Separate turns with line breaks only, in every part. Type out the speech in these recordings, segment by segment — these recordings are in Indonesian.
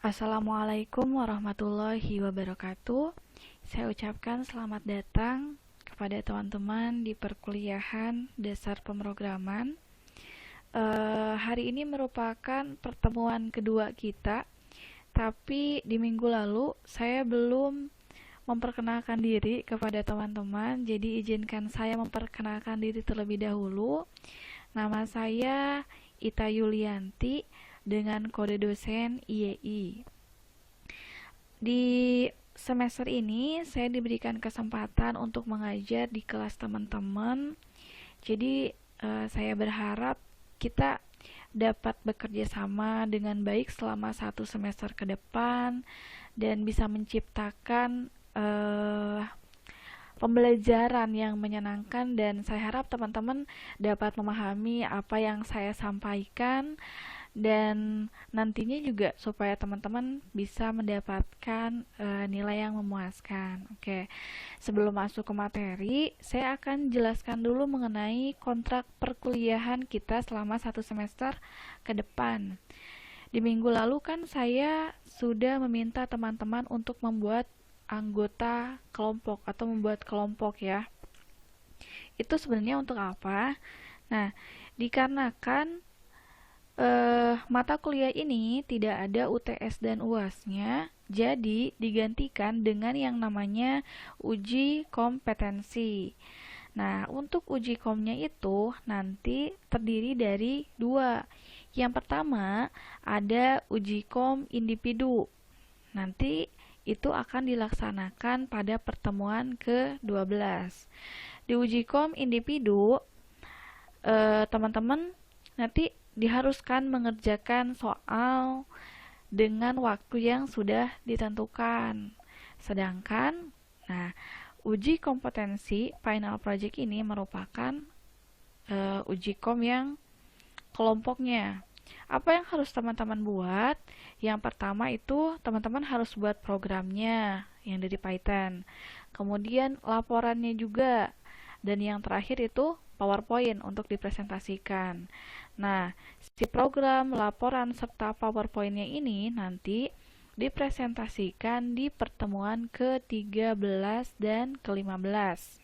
Assalamualaikum warahmatullahi wabarakatuh. Saya ucapkan selamat datang kepada teman-teman di perkuliahan dasar pemrograman. Hari ini merupakan pertemuan kedua kita, tapi di minggu lalu saya belum memperkenalkan diri kepada teman-teman, jadi izinkan saya memperkenalkan diri terlebih dahulu. Nama saya Ita Yulianti dengan kode dosen IEI. Di semester ini saya diberikan kesempatan untuk mengajar di kelas teman-teman. Jadi saya berharap kita dapat bekerja sama dengan baik selama satu semester ke depan dan bisa menciptakan pembelajaran yang menyenangkan, dan saya harap teman-teman dapat memahami apa yang saya sampaikan dan nantinya juga supaya teman-teman bisa mendapatkan nilai yang memuaskan. Oke, sebelum masuk ke materi, saya akan jelaskan dulu mengenai kontrak perkuliahan kita selama satu semester ke depan. Di minggu lalu kan saya sudah meminta teman-teman untuk membuat anggota kelompok atau membuat kelompok ya. Itu sebenarnya untuk apa? Nah, dikarenakan mata kuliah ini tidak ada UTS dan UAS-nya, jadi digantikan dengan yang namanya uji kompetensi. Nah, untuk uji komnya itu nanti terdiri dari dua. Yang pertama ada uji kom individu. Nanti itu akan dilaksanakan pada pertemuan ke-12. Di uji kom individu, teman-teman nanti diharuskan mengerjakan soal dengan waktu yang sudah ditentukan. Sedangkan, uji kompetensi final project ini merupakan uji kom yang kelompoknya. Apa yang harus teman-teman buat? Yang pertama itu teman-teman harus buat programnya yang dari Python. Kemudian laporannya juga. Dan yang terakhir itu PowerPoint untuk dipresentasikan. Nah, si program, laporan, serta PowerPoint-nya ini nanti dipresentasikan di pertemuan ke-13 dan ke-15.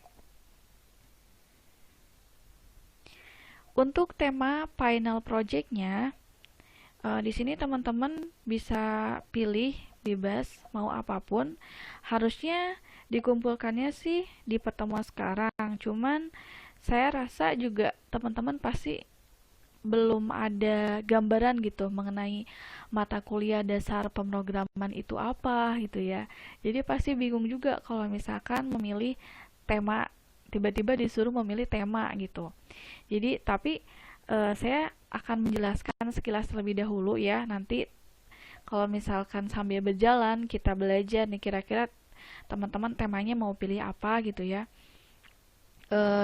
Untuk tema final project-nya, di sini teman-teman bisa pilih bebas mau apapun. Harusnya dikumpulkannya sih di pertemuan sekarang. Cuman saya rasa juga teman-teman pasti belum ada gambaran gitu mengenai mata kuliah dasar pemrograman itu apa gitu ya. Jadi pasti bingung juga kalau misalkan memilih tema, tiba-tiba disuruh memilih tema gitu. Jadi tapi saya akan menjelaskan sekilas terlebih dahulu ya. Nanti kalau misalkan sambil berjalan kita belajar nih kira-kira teman-teman temanya mau pilih apa gitu ya.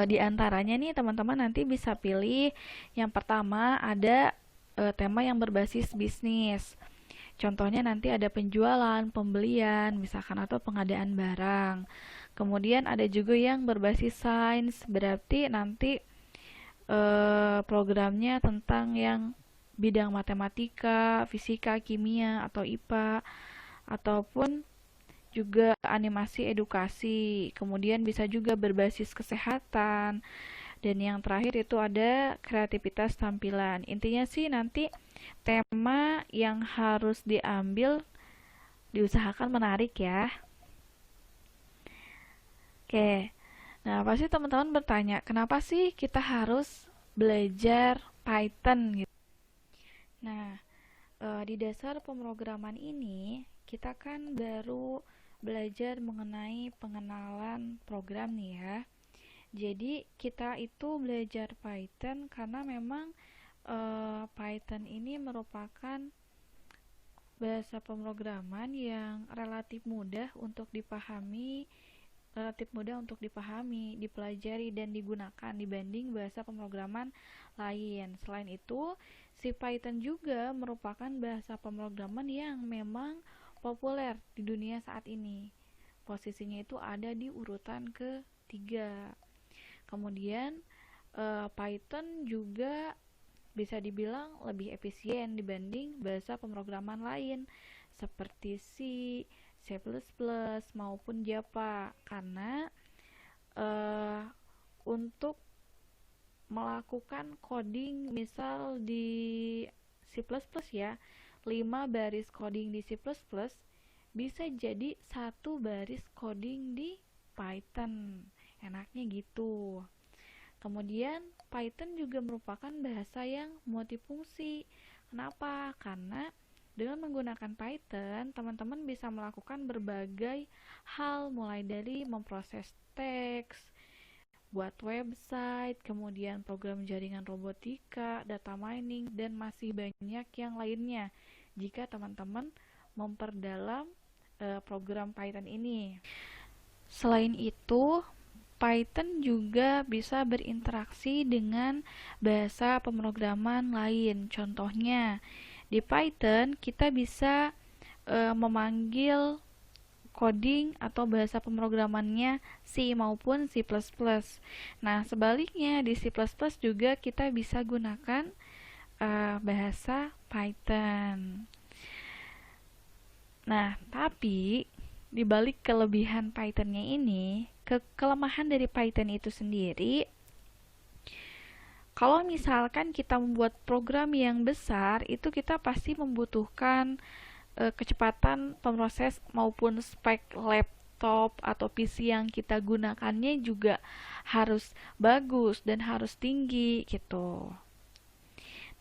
Di antaranya nih teman-teman nanti bisa pilih yang pertama ada tema yang berbasis bisnis. Contohnya nanti ada penjualan, pembelian, misalkan atau pengadaan barang. Kemudian ada juga yang berbasis sains, berarti nanti programnya tentang yang bidang matematika, fisika, kimia, atau IPA, ataupun juga animasi edukasi. Kemudian bisa juga berbasis kesehatan. Dan yang terakhir itu ada kreativitas tampilan. Intinya sih nanti tema yang harus diambil diusahakan menarik ya. Oke. Nah, pasti teman-teman bertanya, kenapa sih kita harus belajar Python gitu? Nah, di dasar pemrograman ini kita kan baru belajar mengenai pengenalan program nih ya. Jadi kita itu belajar Python karena memang Python ini merupakan bahasa pemrograman yang relatif mudah untuk dipahami, dipelajari, dan digunakan dibanding bahasa pemrograman lain. Selain itu, si Python juga merupakan bahasa pemrograman yang memang populer di dunia saat ini. Posisinya itu ada di urutan ketiga. Kemudian, Python juga bisa dibilang lebih efisien dibanding bahasa pemrograman lain. seperti C, C++, maupun Java. Karena untuk melakukan coding misal di C++ ya, 5 baris coding di C++ bisa jadi 1 baris coding di Python. Enaknya gitu. Kemudian Python juga merupakan bahasa yang multifungsi. Kenapa? Karena dengan menggunakan Python, teman-teman bisa melakukan berbagai hal, mulai dari memproses teks, buat website, kemudian program jaringan robotika, data mining, dan masih banyak yang lainnya jika teman-teman memperdalam program Python ini. Selain itu, Python juga bisa berinteraksi dengan bahasa pemrograman lain. Contohnya, di Python kita bisa memanggil coding atau bahasa pemrogramannya C maupun C++. Nah, sebaliknya di C++ juga kita bisa gunakan bahasa Python. Nah, tapi di balik kelebihan Python-nya ini, kelemahan dari Python itu sendiri, kalau misalkan kita membuat program yang besar, itu kita pasti membutuhkan kecepatan pemroses maupun spek laptop atau PC yang kita gunakannya juga harus bagus dan harus tinggi gitu.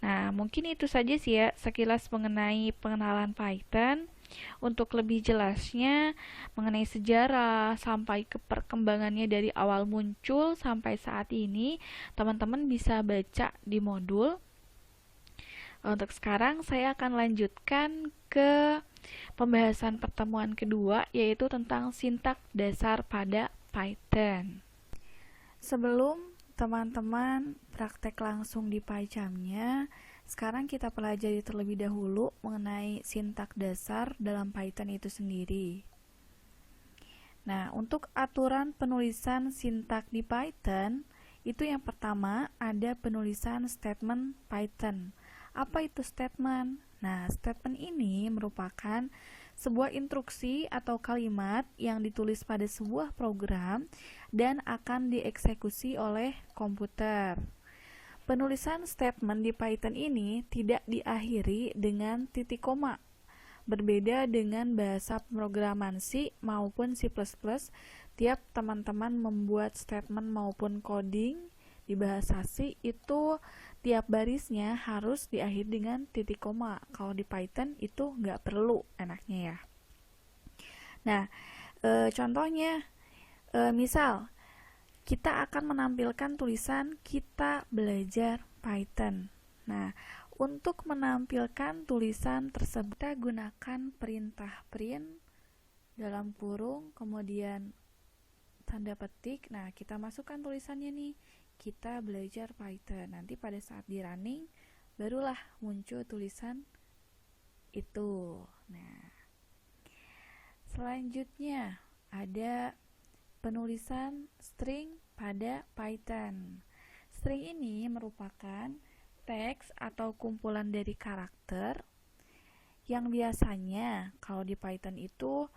Nah, mungkin itu saja sih ya sekilas mengenai pengenalan Python. Untuk lebih jelasnya mengenai sejarah sampai ke perkembangannya dari awal muncul sampai saat ini, teman-teman bisa baca di modul. Untuk sekarang saya akan lanjutkan ke pembahasan pertemuan kedua, yaitu tentang sintak dasar pada Python. Sebelum teman-teman praktek langsung di PyCharm-nya, sekarang kita pelajari terlebih dahulu mengenai sintak dasar dalam Python itu sendiri. Nah, untuk aturan penulisan sintak di Python, itu yang pertama ada penulisan statement Python. Apa itu statement? Nah, statement ini merupakan sebuah instruksi atau kalimat yang ditulis pada sebuah program dan akan dieksekusi oleh komputer. Penulisan statement di Python ini tidak diakhiri dengan titik koma. Berbeda dengan bahasa pemrograman C maupun C++, tiap teman-teman membuat statement maupun coding di bahasa C itu tiap barisnya harus diakhiri dengan titik koma. Kalau di Python itu nggak perlu, enaknya ya. Nah, contohnya, misal kita akan menampilkan tulisan kita belajar Python. Nah, untuk menampilkan tulisan tersebut kita gunakan perintah print dalam kurung, kemudian tanda petik. Nah, kita masukkan tulisannya nih, kita belajar Python. Nanti pada saat di running barulah muncul tulisan itu. Nah, selanjutnya ada penulisan string pada Python. String ini merupakan teks atau kumpulan dari karakter yang biasanya kalau di Python itu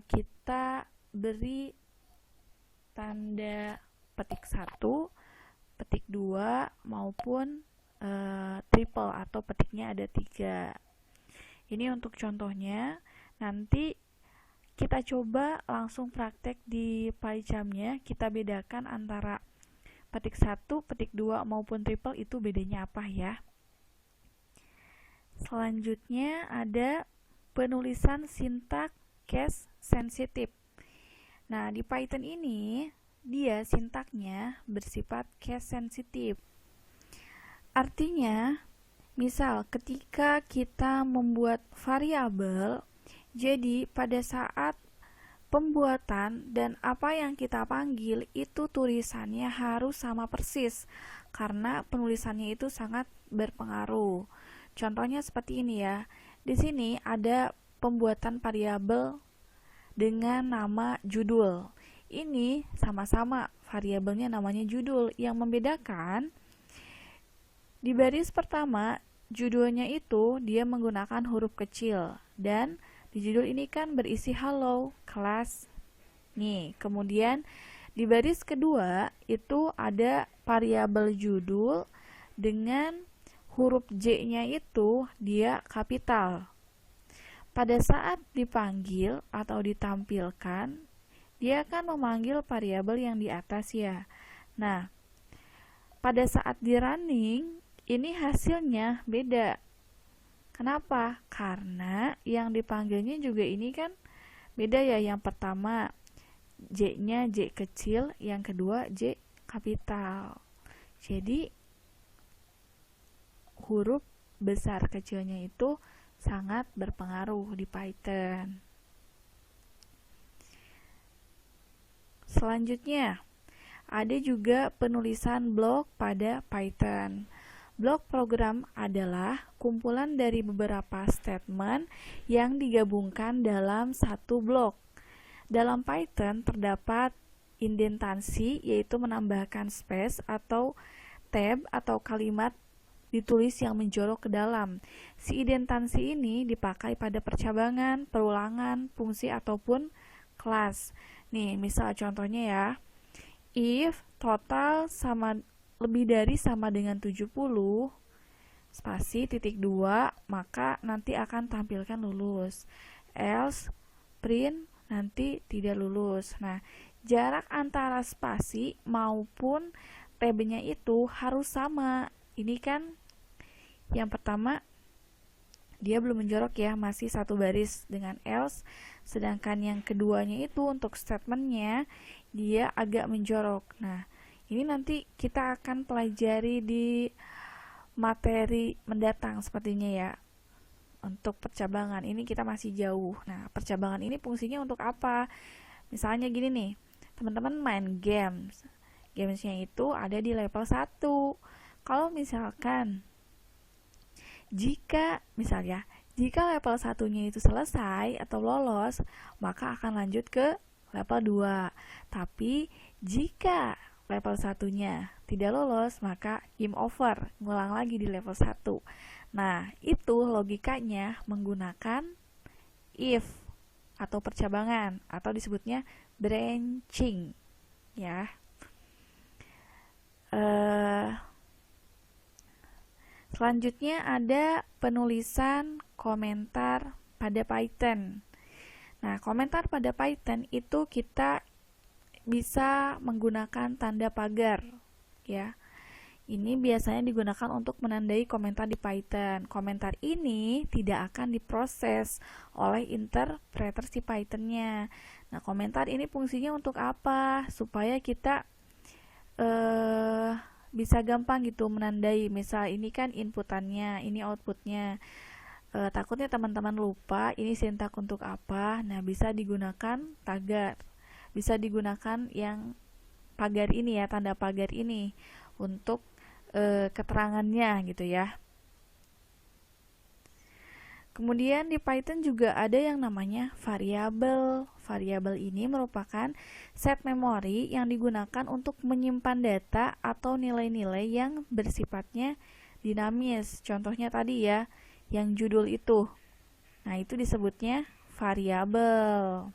kita beri tanda petik 1, petik 2 maupun triple atau petiknya ada 3. Ini untuk contohnya. Nanti kita coba langsung praktek di PyCharm-nya. Kita bedakan antara petik 1, petik 2 maupun triple itu bedanya apa ya. Selanjutnya ada penulisan sintak case sensitive. Nah, di Python ini dia sintaknya bersifat case sensitive. Artinya, misal ketika kita membuat variabel, jadi pada saat pembuatan dan apa yang kita panggil itu tulisannya harus sama persis karena penulisannya itu sangat berpengaruh. Contohnya seperti ini ya. Di sini ada pembuatan variabel dengan nama judul. Ini sama-sama variabelnya namanya judul. Yang membedakan di baris pertama judulnya itu dia menggunakan huruf kecil, dan di judul ini kan berisi halo kelas. Nih, kemudian di baris kedua itu ada variabel judul dengan huruf J-nya itu dia kapital. Pada saat dipanggil atau ditampilkan, dia akan memanggil variabel yang di atas ya. Nah, pada saat di running, ini hasilnya beda. Kenapa? Karena yang dipanggilnya juga ini kan beda ya. Yang pertama J-nya J kecil, yang kedua J kapital. Jadi huruf besar kecilnya itu sangat berpengaruh di Python. Selanjutnya, ada juga penulisan blok pada Python. Blok program adalah kumpulan dari beberapa statement yang digabungkan dalam satu blok. Dalam Python terdapat indentasi, yaitu menambahkan space atau tab atau kalimat ditulis yang menjorok ke dalam. Si indentasi ini dipakai pada percabangan, perulangan, fungsi ataupun kelas. Nih, misal contohnya ya. If total sama lebih dari sama dengan 70 spasi titik 2, maka nanti akan tampilkan lulus. Else print nanti tidak lulus. Nah, jarak antara spasi maupun tab-nya itu harus sama. Ini kan yang pertama dia belum menjorok ya, masih satu baris dengan else, sedangkan yang keduanya itu untuk statementnya dia agak menjorok. Nah, ini nanti kita akan pelajari di materi mendatang sepertinya ya. Untuk percabangan ini kita masih jauh. Nah, percabangan ini fungsinya untuk apa? Misalnya gini nih, teman-teman main games. Gamesnya itu ada di level 1. Kalau misalkan jika level 1-nya itu selesai atau lolos, maka akan lanjut ke level 2. Tapi jika level 1-nya tidak lolos, maka game over, ngulang lagi di level 1. Nah, itu logikanya menggunakan if atau percabangan, atau disebutnya branching ya. Selanjutnya ada penulisan komentar pada Python. Nah, komentar pada Python itu kita bisa menggunakan tanda pagar ya. Ini biasanya digunakan untuk menandai komentar di Python. Komentar ini tidak akan diproses oleh interpreter si Python-nya. Nah, komentar ini fungsinya untuk apa? Supaya kita bisa gampang gitu menandai. Misal ini kan inputannya, ini outputnya. Takutnya teman-teman lupa ini sintak untuk apa. Nah, bisa digunakan tagar. Bisa digunakan yang pagar ini ya, tanda pagar ini untuk keterangannya gitu ya. Kemudian di Python juga ada yang namanya variabel. Variabel ini merupakan set memori yang digunakan untuk menyimpan data atau nilai-nilai yang bersifatnya dinamis. Contohnya tadi ya, yang judul itu. Nah, itu disebutnya variabel.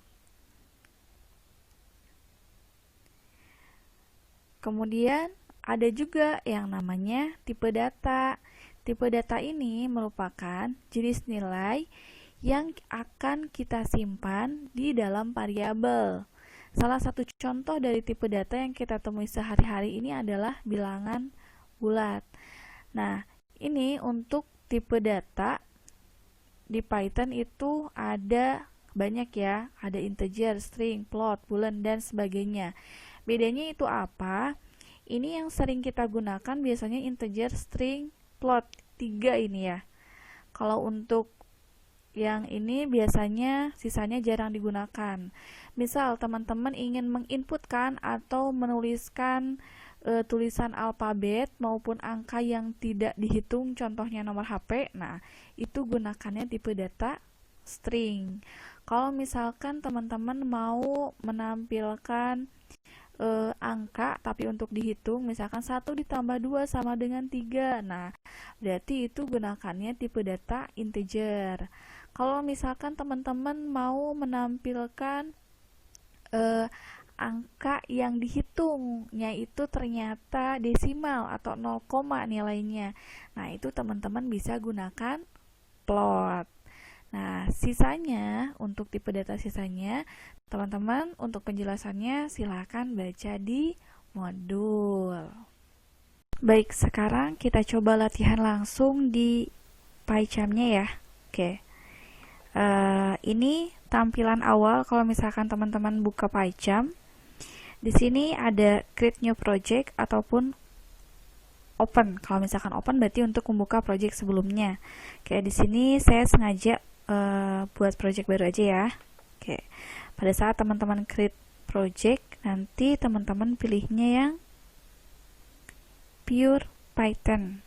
Kemudian ada juga yang namanya tipe data. Tipe data ini merupakan jenis nilai yang akan kita simpan di dalam variabel. Salah satu contoh dari tipe data yang kita temui sehari-hari ini adalah bilangan bulat. Nah, ini untuk tipe data di Python itu ada banyak ya, ada integer, string, float, boolean, dan sebagainya. Bedanya itu apa? Ini yang sering kita gunakan biasanya integer, string, float, 3 ini ya. Kalau untuk yang ini biasanya sisanya jarang digunakan. Misal teman-teman ingin menginputkan atau menuliskan tulisan alfabet maupun angka yang tidak dihitung, contohnya nomor HP. Nah, itu gunakannya tipe data string. Kalau misalkan teman-teman mau menampilkan angka tapi untuk dihitung, misalkan 1 ditambah 2 sama dengan 3. Nah, berarti itu gunakannya tipe data integer. Kalau misalkan teman-teman mau menampilkan angka yang dihitungnya itu ternyata desimal atau 0, nilainya. Nah, itu teman-teman bisa gunakan plot. Nah, sisanya untuk tipe data sisanya, teman-teman untuk penjelasannya silahkan baca di modul. Baik, sekarang kita coba latihan langsung di PyCharm-nya ya. Oke. Ini tampilan awal kalau misalkan teman-teman buka PyCharm. Di sini ada create new project ataupun open. Kalau misalkan open berarti untuk membuka project sebelumnya. Oke, di sini saya sengaja buat project baru aja ya. Oke. Pada saat teman-teman create project, nanti teman-teman pilihnya yang pure Python.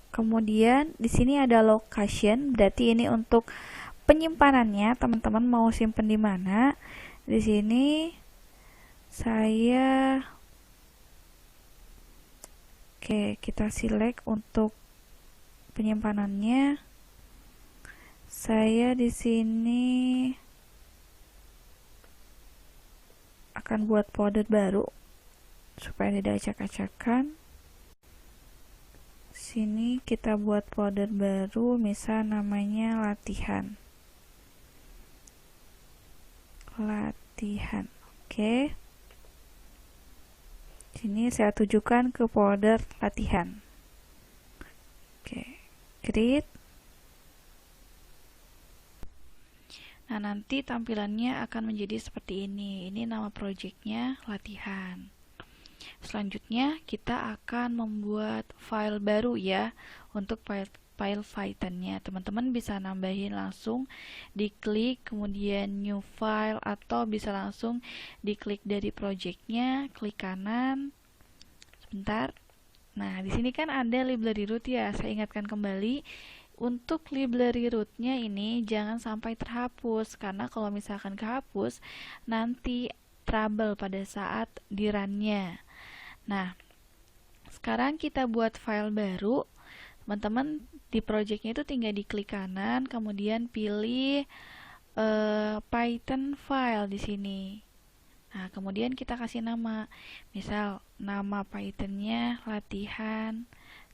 Kemudian di sini ada location, berarti ini untuk penyimpanannya, teman-teman mau simpen di mana. Di sini saya kita select untuk penyimpanannya. Saya di sini akan buat folder baru supaya tidak acak-acakan. Sini kita buat folder baru, misal namanya latihan. Oke. Sini saya tujukan ke folder latihan. Oke. Create. Nah, nanti tampilannya akan menjadi seperti ini. Ini nama projectnya latihan. Selanjutnya kita akan membuat file baru ya untuk file Python-nya. Teman-teman bisa nambahin langsung diklik kemudian new file, atau bisa langsung diklik dari projectnya, klik kanan. Sebentar. Nah, di sini kan ada library root ya. Saya ingatkan kembali, untuk library root-nya ini jangan sampai terhapus, karena kalau misalkan kehapus nanti trouble pada saat di run-nya. Nah, sekarang kita buat file baru. Teman-teman di projectnya itu tinggal diklik kanan, kemudian pilih Python file di sini. Nah, kemudian kita kasih nama. Misal nama Python-nya latihan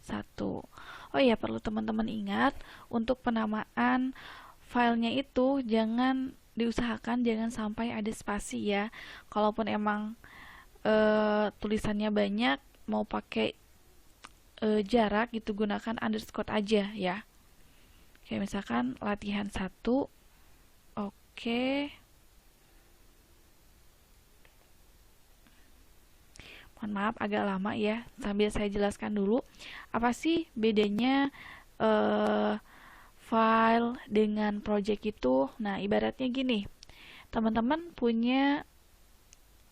1. Oh ya, perlu teman-teman ingat untuk penamaan filenya itu diusahakan jangan sampai ada spasi ya. Kalaupun emang tulisannya banyak, mau pakai jarak gitu, gunakan underscore aja ya. Kayak misalkan latihan 1. Oke. Mohon maaf agak lama ya, sambil saya jelaskan dulu apa sih bedanya file dengan project itu. Nah, ibaratnya gini, teman-teman punya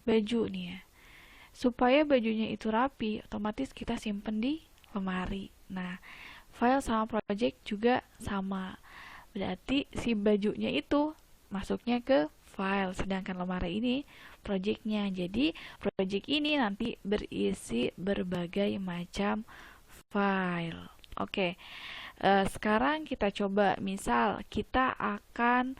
baju nih ya. Supaya bajunya itu rapi, otomatis kita simpen di lemari. Nah, file sama project juga sama. Berarti si bajunya itu masuknya ke file, sedangkan lemari ini projectnya. Jadi project ini nanti berisi berbagai macam file. Oke, sekarang kita coba, misal kita akan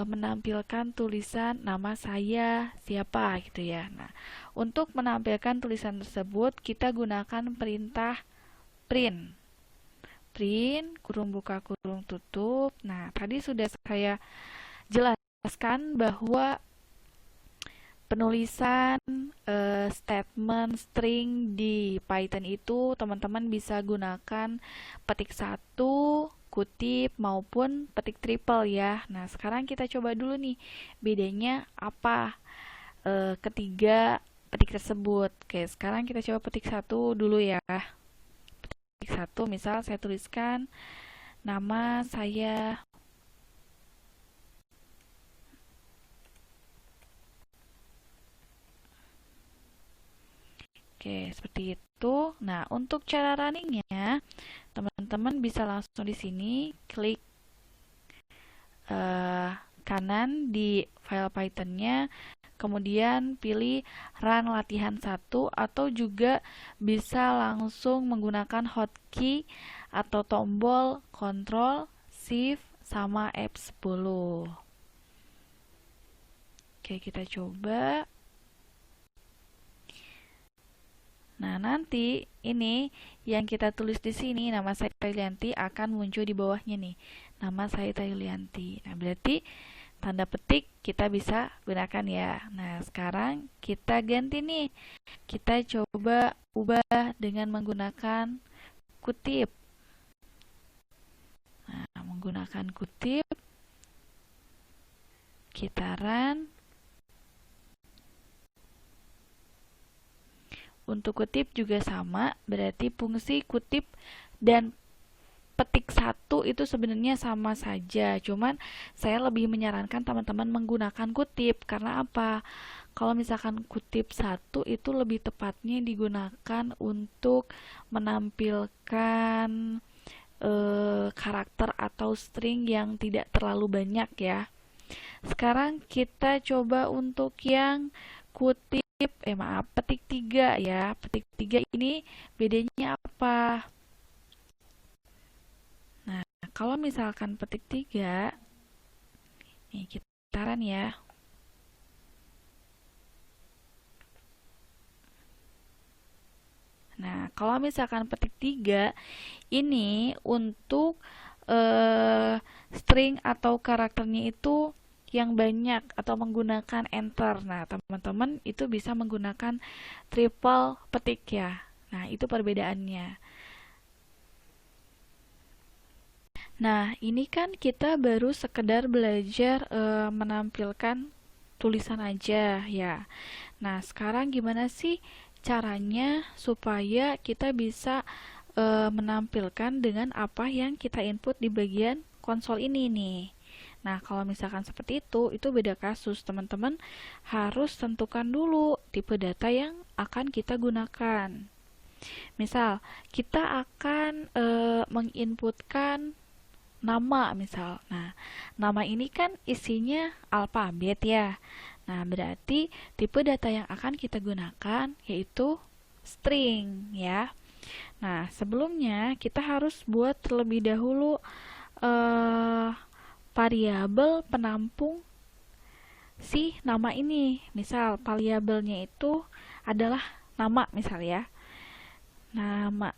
menampilkan tulisan nama saya siapa gitu ya. Nah, untuk menampilkan tulisan tersebut kita gunakan perintah print. Print kurung buka kurung tutup. Nah, tadi sudah saya jelaskan bahwa penulisan statement string di Python itu teman-teman bisa gunakan petik 1, kutip, maupun petik triple ya. Nah, sekarang kita coba dulu nih bedanya apa ketiga petik tersebut. Oke, sekarang kita coba petik 1 dulu ya. Petik 1, misal saya tuliskan nama saya. Oke, seperti itu. Nah, untuk cara runningnya, teman-teman bisa langsung di sini klik kanan di file Python-nya, kemudian pilih run latihan 1, atau juga bisa langsung menggunakan hotkey atau tombol Ctrl, Shift, sama F10. Oke, kita coba. Nah, nanti ini yang kita tulis di sini, nama saya Tayulianti, akan muncul di bawahnya nih. Nama saya Tayulianti. Nah, berarti tanda petik kita bisa gunakan ya. Nah, sekarang kita ganti nih. Kita coba ubah dengan menggunakan kutip. Nah, menggunakan kutip, kita run. Untuk kutip juga sama, berarti fungsi kutip dan petik 1 itu sebenarnya sama saja. Cuman saya lebih menyarankan teman-teman menggunakan kutip. Karena apa? Kalau misalkan kutip 1 itu lebih tepatnya digunakan untuk menampilkan karakter atau string yang tidak terlalu banyak ya. Sekarang kita coba untuk yang kutip petik 3 ya. Petik 3 ini bedanya apa? Nah, kalau misalkan petik 3, nih kita run ya. Nah, kalau misalkan petik 3, ini untuk string atau karakternya itu yang banyak atau menggunakan enter. Nah, teman-teman itu bisa menggunakan triple petik ya. Nah, itu perbedaannya. Nah, ini kan kita baru sekedar belajar menampilkan tulisan aja ya. Nah, sekarang gimana sih caranya supaya kita bisa menampilkan dengan apa yang kita input di bagian konsol ini nih. Nah, kalau misalkan seperti itu beda kasus. Teman-teman harus tentukan dulu tipe data yang akan kita gunakan. Misal, kita akan menginputkan nama misal. Nah, nama ini kan isinya alfabet ya. Nah, berarti tipe data yang akan kita gunakan yaitu string ya. Nah, sebelumnya kita harus buat terlebih dahulu variabel penampung si nama ini. Misal variabelnya itu adalah nama misal ya. Nama.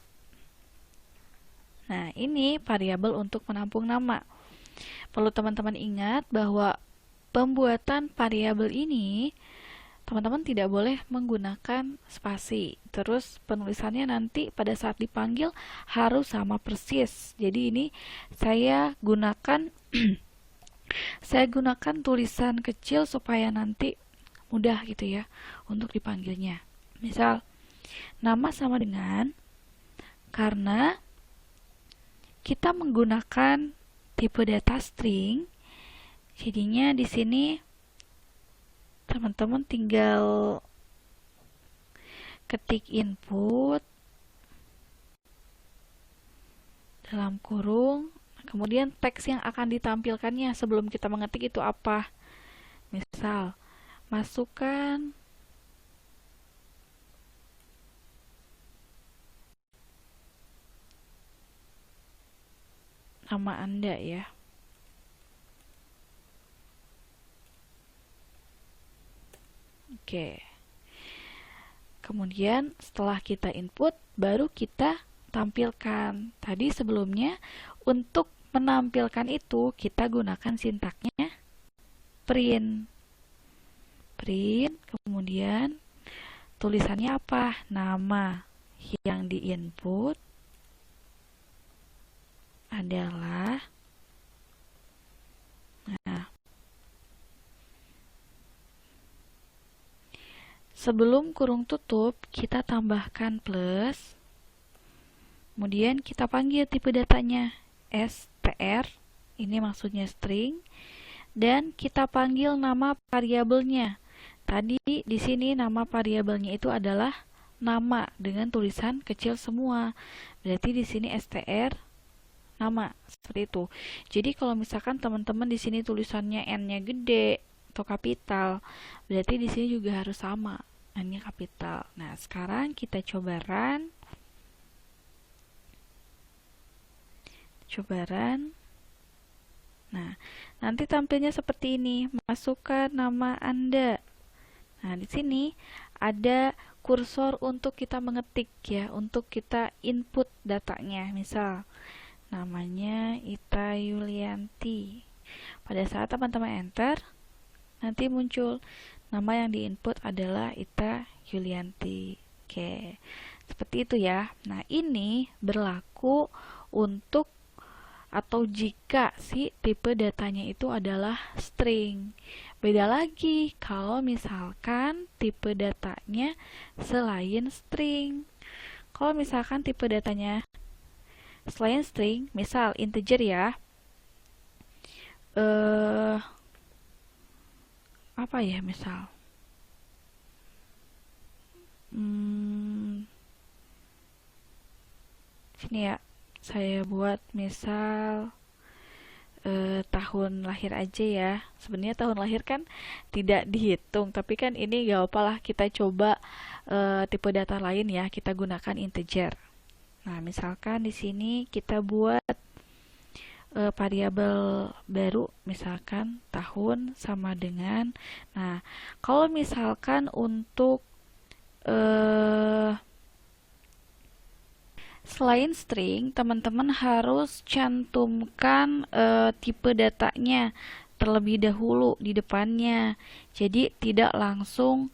Nah, ini variabel untuk menampung nama. Perlu teman-teman ingat bahwa pembuatan variabel ini teman-teman tidak boleh menggunakan spasi. Terus penulisannya nanti pada saat dipanggil harus sama persis. Jadi ini saya gunakan tulisan kecil supaya nanti mudah gitu ya untuk dipanggilnya. Misal nama sama dengan, karena kita menggunakan tipe data string, jadinya di sini teman-teman tinggal ketik input dalam kurung, kemudian teks yang akan ditampilkannya sebelum kita mengetik itu apa. Misal, masukkan nama Anda ya. Oke. Kemudian setelah kita input, baru kita tampilkan. Tadi sebelumnya untuk menampilkan itu kita gunakan sintaknya print. Print, kemudian tulisannya apa? Nama. Yang diinput adalah, nah, sebelum kurung tutup kita tambahkan plus, kemudian kita panggil tipe datanya str, ini maksudnya string, dan kita panggil nama variabelnya. Tadi di sini nama variabelnya itu adalah nama dengan tulisan kecil semua. Berarti di sini str nama, seperti itu. Jadi kalau misalkan teman-teman di sini tulisannya n-nya gede, atau kapital. Berarti di sini juga harus sama, N-nya kapital. Nah, sekarang kita coba run. Nah, nanti tampilnya seperti ini. Masukkan nama Anda. Nah, di sini ada kursor untuk kita mengetik ya, untuk kita input datanya. Misal, namanya Ita Yulianti. Pada saat teman-teman enter, nanti muncul nama yang diinput adalah Ita Yulianti. Oke, seperti itu ya. Nah, ini berlaku untuk atau jika si tipe datanya itu adalah string. Beda lagi kalau misalkan tipe datanya selain string. Kalau misalkan tipe datanya selain string, misal integer ya. Apa ya misal? Sini ya. Saya buat misal tahun lahir aja ya. Sebenarnya tahun lahir kan tidak dihitung, tapi kan ini gak apa-apa lah, kita coba tipe data lain ya, kita gunakan integer. Nah, misalkan di sini kita buat variabel baru, misalkan tahun sama dengan. Nah, kalau misalkan untuk selain string, teman-teman harus cantumkan tipe datanya terlebih dahulu di depannya. Jadi tidak langsung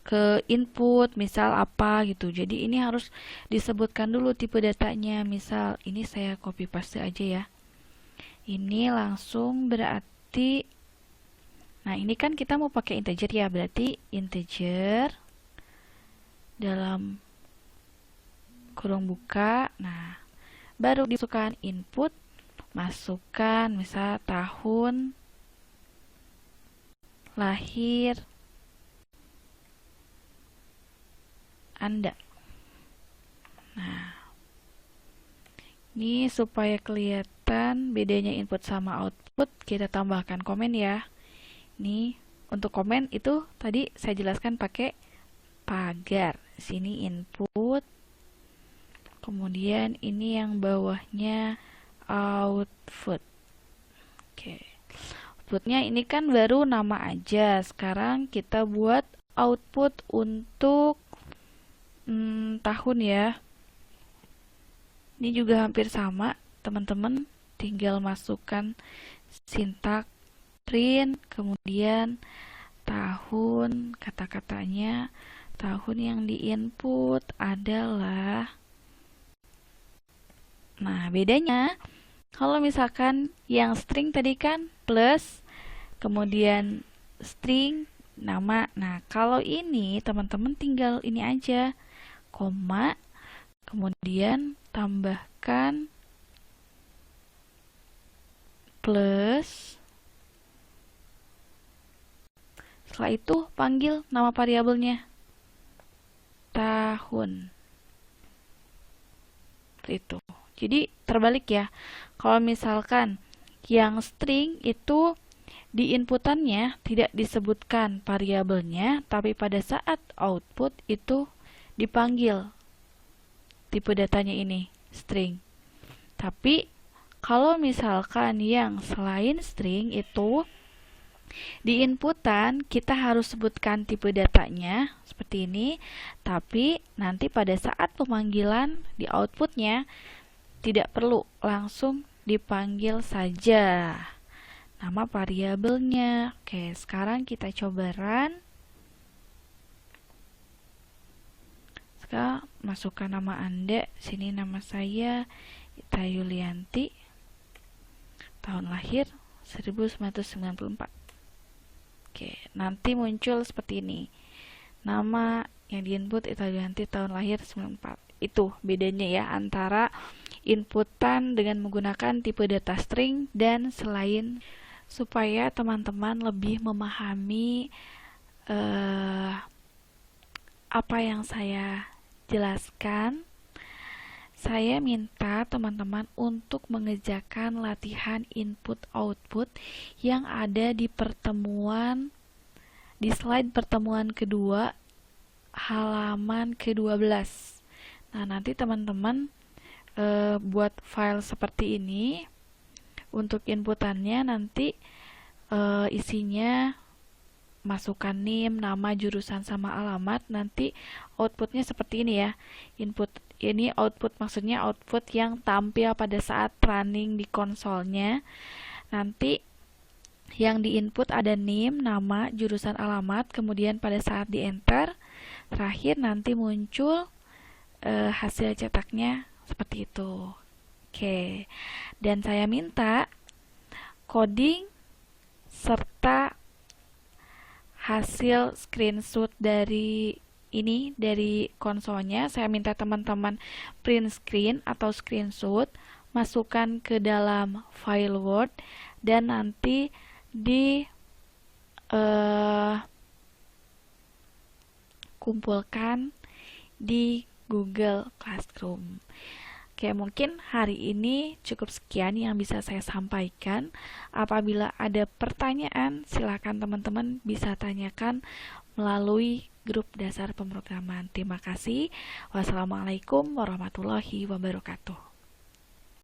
ke input, misal apa gitu. Jadi ini harus disebutkan dulu tipe datanya. Misal ini saya copy paste aja ya. Ini langsung berarti, nah ini kan kita mau pakai integer ya, berarti integer dalam kurung buka. Nah, baru dimasukkan input, masukkan misal tahun lahir Anda. Nah, ini supaya kelihatan bedanya input sama output, kita tambahkan komen ya. Ini untuk komen itu tadi saya jelaskan pakai pagar. Sini input, kemudian ini yang bawahnya output. Oke. Outputnya ini kan baru nama aja. Sekarang kita buat output untuk tahun ya. Ini juga hampir sama, teman-teman. Tinggal masukkan sintak print, kemudian tahun, kata-katanya. Tahun yang diinput adalah. Nah, bedanya kalau misalkan yang string tadi kan plus, kemudian string nama. Nah, kalau ini teman-teman tinggal ini aja, koma, kemudian tambahkan plus. Setelah itu panggil nama variabelnya tahun. Seperti itu. Jadi terbalik ya. Kalau misalkan yang string itu di inputannya tidak disebutkan variabelnya, tapi pada saat output itu dipanggil tipe datanya ini string. Tapi kalau misalkan yang selain string itu di inputan kita harus sebutkan tipe datanya seperti ini, tapi nanti pada saat pemanggilan di outputnya tidak perlu, langsung dipanggil saja nama variabelnya. Oke, sekarang kita coba run. Sekarang masukkan nama Anda. Sini nama saya Ita Yulianti. Tahun lahir 1994. Oke, nanti muncul seperti ini. Nama yang diinput Ita Yulianti, tahun lahir 94. Itu bedanya ya antara inputan dengan menggunakan tipe data string dan selain, supaya teman-teman lebih memahami apa yang saya jelaskan. Saya minta teman-teman untuk mengerjakan latihan input output yang ada di pertemuan di slide pertemuan kedua halaman ke-12. Nah, nanti teman-teman buat file seperti ini. Untuk inputannya nanti isinya masukkan NIM, nama, jurusan, sama alamat. Nanti outputnya seperti ini ya. Input ini output, maksudnya output yang tampil pada saat running di konsolnya. Nanti yang di input ada NIM, nama, jurusan, alamat. Kemudian pada saat di enter, terakhir nanti muncul hasil cetaknya seperti itu. Oke, dan saya minta coding serta hasil screenshot dari konsolnya. Saya minta teman-teman print screen atau screenshot, masukkan ke dalam file Word, dan nanti kumpulkan di Google Classroom. Oke, mungkin hari ini cukup sekian yang bisa saya sampaikan. Apabila ada pertanyaan, silakan teman-teman bisa tanyakan melalui grup dasar pemrograman. Terima kasih. Wassalamualaikum warahmatullahi wabarakatuh.